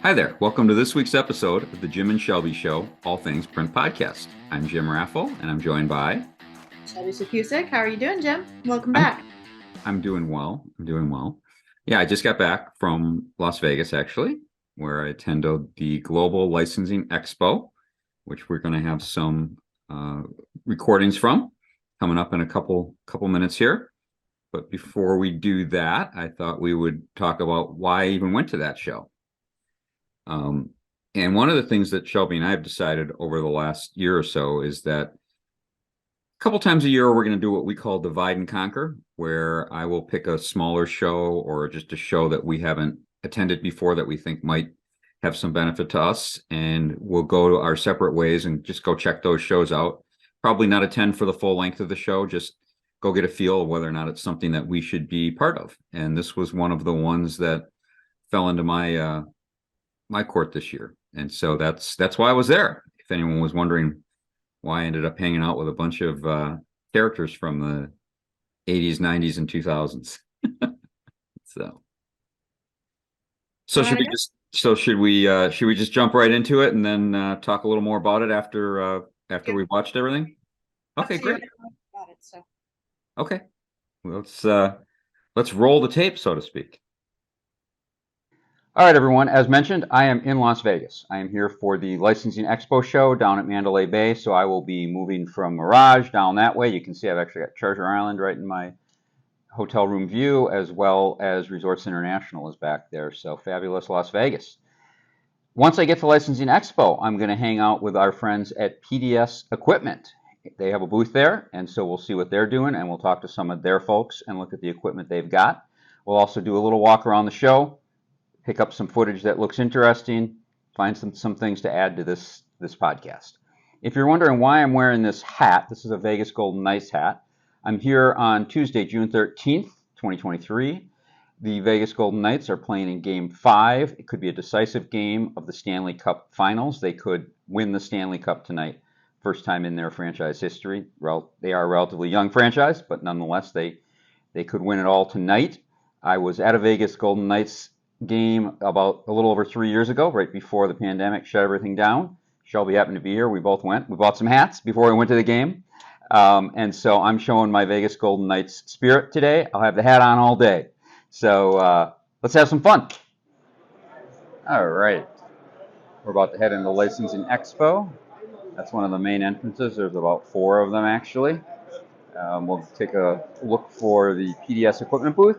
Hi there. Welcome to this week's episode of the Jim and Shelby Show, All Things Print Podcast. I'm Jim Raffle, and I'm joined by Shelby Sakusik. How are you doing, Jim? Welcome I'm, back. I'm doing well. Yeah, I just got back from Las Vegas, actually, where I attended the Global Licensing Expo, which we're going to have some recordings from coming up in a couple minutes here. But before we do that, I thought we would talk about why I even went to that show. And one of the things that Shelby and I have decided over the last year or so is that a couple times a year, we're going to do what we call divide and conquer, where I will pick a smaller show or just a show that we haven't attended before that we think might have some benefit to us. And we'll go to our separate ways and just go check those shows out. Probably not attend for the full length of the show, just go get a feel of whether or not it's something that we should be part of. And this was one of the ones that fell into my court this year. And so that's why I was there. If anyone was wondering why I ended up hanging out with a bunch of characters from the 80s, 90s, and 2000s. So should we just jump right into it and then talk a little more about it after we've watched everything? Okay, great. About it, so. Okay. Let's roll the tape, so to speak. All right, everyone. As mentioned, I am in Las Vegas. I am here for the Licensing Expo show down at Mandalay Bay, so I will be moving from Mirage down that way. You can see I've actually got Treasure Island right in my hotel room view, as well as Resorts International is back there, so fabulous Las Vegas. Once I get to Licensing Expo, I'm going to hang out with our friends at PDS Equipment. They have a booth there, and so we'll see what they're doing, and we'll talk to some of their folks and look at the equipment they've got. We'll also do a little walk around the show, pick up some footage that looks interesting, find some things to add to this podcast. If you're wondering why I'm wearing this hat, this is a Vegas Golden Knights hat. I'm here on Tuesday, June 13th, 2023. The Vegas Golden Knights are playing in Game 5. It could be a decisive game of the Stanley Cup Finals. They could win the Stanley Cup tonight. First time in their franchise history. They are a relatively young franchise, but nonetheless, they could win it all tonight. I was at a Vegas Golden Knights game about a little over 3 years ago, right before the pandemic shut everything down. Shelby happened to be here. We both went. We bought some hats before we went to the game. And so I'm showing my Vegas Golden Knights spirit today. I'll have the hat on all day. So let's have some fun. All right. We're about to head into Licensing Expo. That's one of the main entrances. There's about 4 of them, actually. We'll take a look for the PDS equipment booth,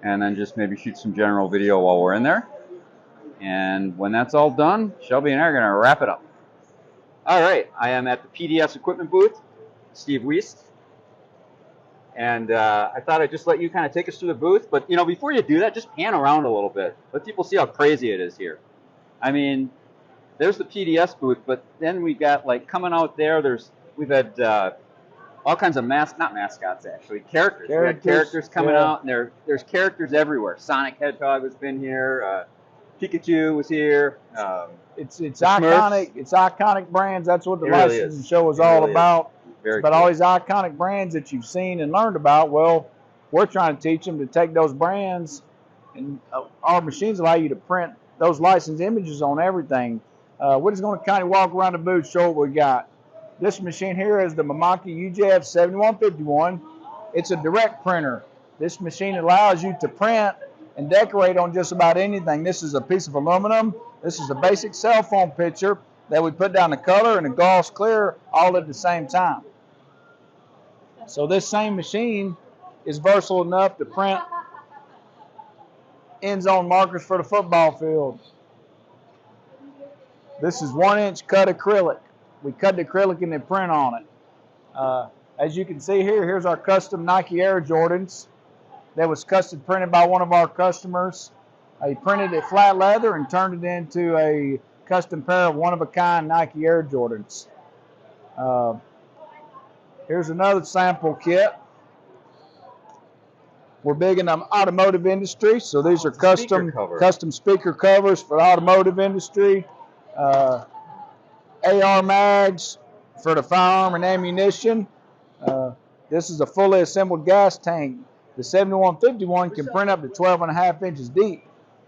and then just maybe shoot some general video while we're in there. And when that's all done, Shelby and I are going to wrap it up. All right, I am at the PDS equipment booth, Steve Wiest. And I thought I'd just let you kind of take us through the booth. But, before you do that, just pan around a little bit. Let people see how crazy it is here. I mean, there's the PDS booth, but then we got, coming out there, we've had all kinds of not mascots, actually, characters. We had characters coming out, and there's characters everywhere. Sonic Hedgehog has been here. Pikachu was here. It's iconic. It's iconic brands. That's what the licensing show is all about. But all these iconic brands that you've seen and learned about, well, we're trying to teach them to take those brands, and our machines allow you to print those licensed images on everything. We're just going to kind of walk around the booth, show what we got. This machine here is the Mamaki UJF 7151. It's a direct printer. This machine allows you to print and decorate on just about anything. This is a piece of aluminum. This is a basic cell phone picture that we put down the color and the gloss clear all at the same time. So this same machine is versatile enough to print end zone markers for the football field. This is 1-inch cut acrylic. We cut the acrylic and then print on it. As you can see here, here's our custom Nike Air Jordans that was custom printed by one of our customers. He printed it flat leather and turned it into a custom pair of one-of-a-kind Nike Air Jordans. Here's another sample kit. We're big in the automotive industry, so these are custom speaker covers for the automotive industry. AR mags for the firearm and ammunition. This is a fully assembled gas tank. The 7151 can print up to 12.5 inches deep.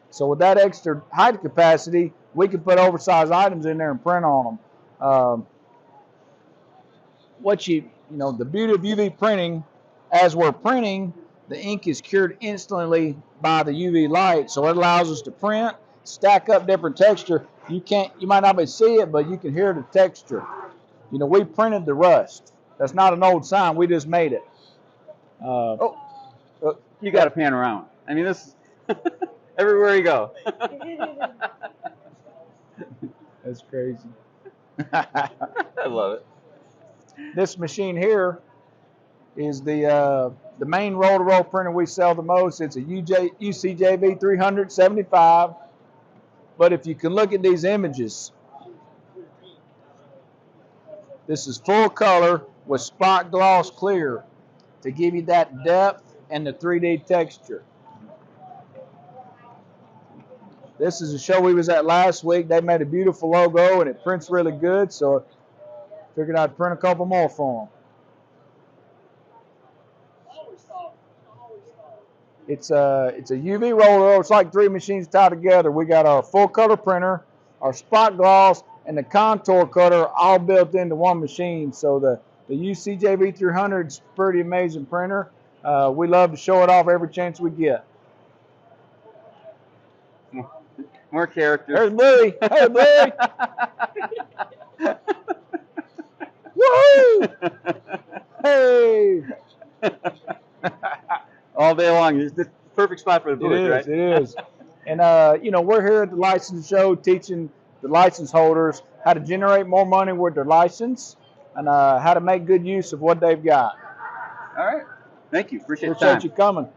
So with that extra height capacity, we can put oversized items in there and print on them. The beauty of UV printing, as we're printing, the ink is cured instantly by the UV light, so it allows us to print, stack up different texture. You might not be able to see it, but you can hear the texture. We printed the rust. That's not an old sign. We just made it. You got to pan around. I mean, this everywhere you go. That's crazy. I love it. This machine here is the main roll-to-roll printer we sell the most. It's a UCJV 375. But if you can look at these images, this is full color with spot gloss clear to give you that depth and the 3D texture. This is a show we was at last week. They made a beautiful logo and it prints really good, so I figured I'd print a couple more for them. It's a UV roller. It's like 3 machines tied together. We got our full color printer, our spot gloss, and the contour cutter all built into one machine. So the UCJV 300 is a pretty amazing printer. We love to show it off every chance we get. More characters. There's Bluey. Hey, Bluey. Woohoo! Hey. All day long. It's the perfect spot for the booth, right? It is. And, we're here at the license show teaching the license holders how to generate more money with their license and how to make good use of what they've got. All right. Thank you. Appreciate you coming.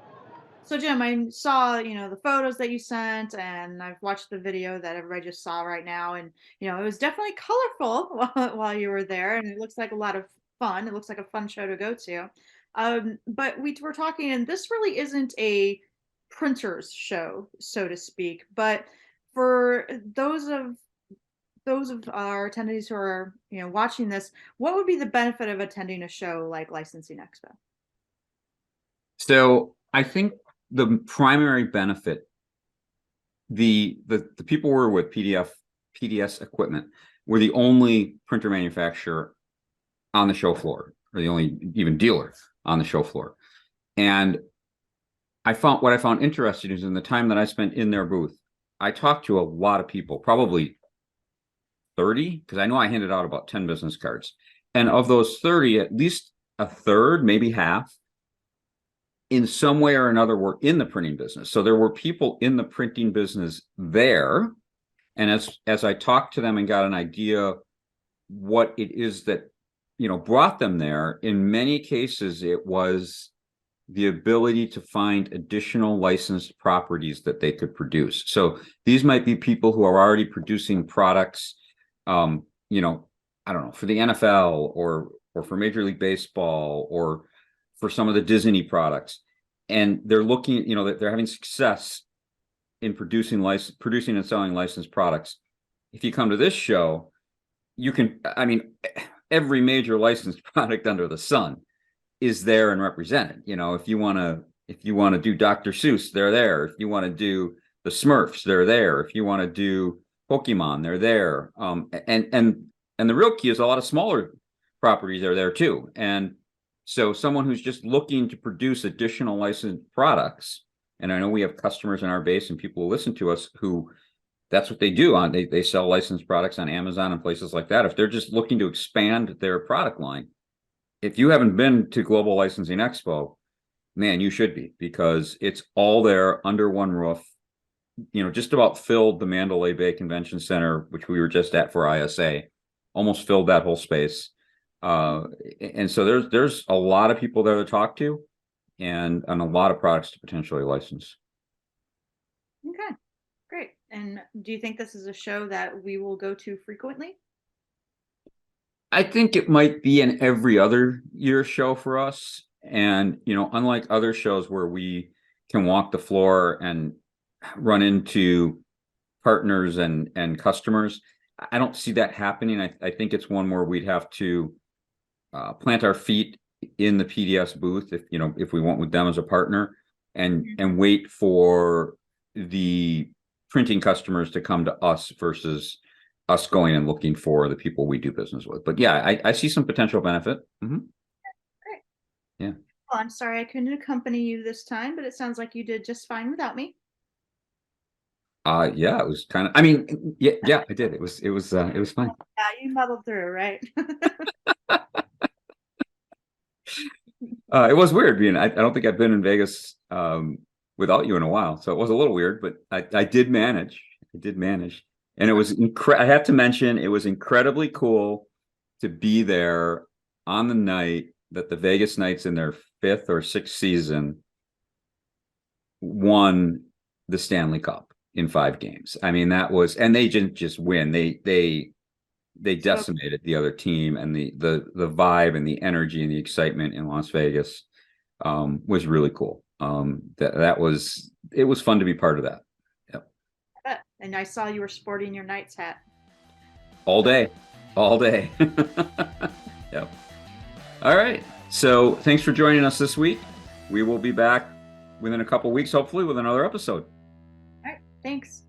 So, Jim, I saw, the photos that you sent, and I've watched the video that everybody just saw right now. And, it was definitely colorful while you were there. And it looks like a lot of fun. It looks like a fun show to go to. But we were talking, and this really isn't a printer's show, so to speak. But for those of our attendees who are, watching this, what would be the benefit of attending a show like Licensing Expo? So I think the primary benefit, the people were with PDS equipment were the only printer manufacturer on the show floor, or the only even dealer on the show floor. And what I found interesting is in the time that I spent in their booth, I talked to a lot of people, probably 30, because I know I handed out about 10 business cards. And of those 30, at least a third, maybe half, in some way or another were in the printing business. So there were people in the printing business there. And as I talked to them and got an idea what it is that, brought them there, in many cases, it was the ability to find additional licensed properties that they could produce. So these might be people who are already producing products, I don't know, for the NFL or for Major League Baseball or for some of the Disney products. And they're looking, that they're having success in producing and selling licensed products. If you come to this show, you can, every major licensed product under the sun is there and represented. If you want to do Dr. Seuss, they're there. If you want to do the Smurfs, they're there. If you want to do Pokemon, they're there. And the real key is a lot of smaller properties are there too. And so someone who's just looking to produce additional licensed products, and I know we have customers in our base and people who listen to us who that's what they do. They sell licensed products on Amazon and places like that. If they're just looking to expand their product line, if you haven't been to Global Licensing Expo, man, you should be, because it's all there under one roof. Just about filled the Mandalay Bay Convention Center, which we were just at for ISA, almost filled that whole space. And so there's a lot of people there to talk to and a lot of products to potentially license. Okay, great. And do you think this is a show that we will go to frequently? I think it might be an every other year show for us. And, unlike other shows where we can walk the floor and run into partners and customers, I don't see that happening. I think it's one where we'd have to plant our feet in the PDS booth if we went with them as a partner and wait for the printing customers to come to us versus us going and looking for the people we do business with. But yeah, I see some potential benefit. Mm-hmm. Great. Yeah. Well, I'm sorry I couldn't accompany you this time, but it sounds like you did just fine without me. Yeah, it was kind of, I mean, yeah, I did. It was fine. Yeah, you muddled through, right? It was weird being, I don't think I've been in Vegas, without you in a while. So it was a little weird, but I did manage. I did manage. And it was I have to mention, it was incredibly cool to be there on the night that the Vegas Knights in their 5th or 6th season won the Stanley Cup in 5 games. I mean, that was, and they didn't just win. They decimated the other team, and the vibe and the energy and the excitement in Las Vegas was really cool. It was fun to be part of that. Yep. And I saw you were sporting your Knights hat. All day. Yep. All right. So thanks for joining us this week. We will be back within a couple weeks, hopefully, with another episode. All right. Thanks.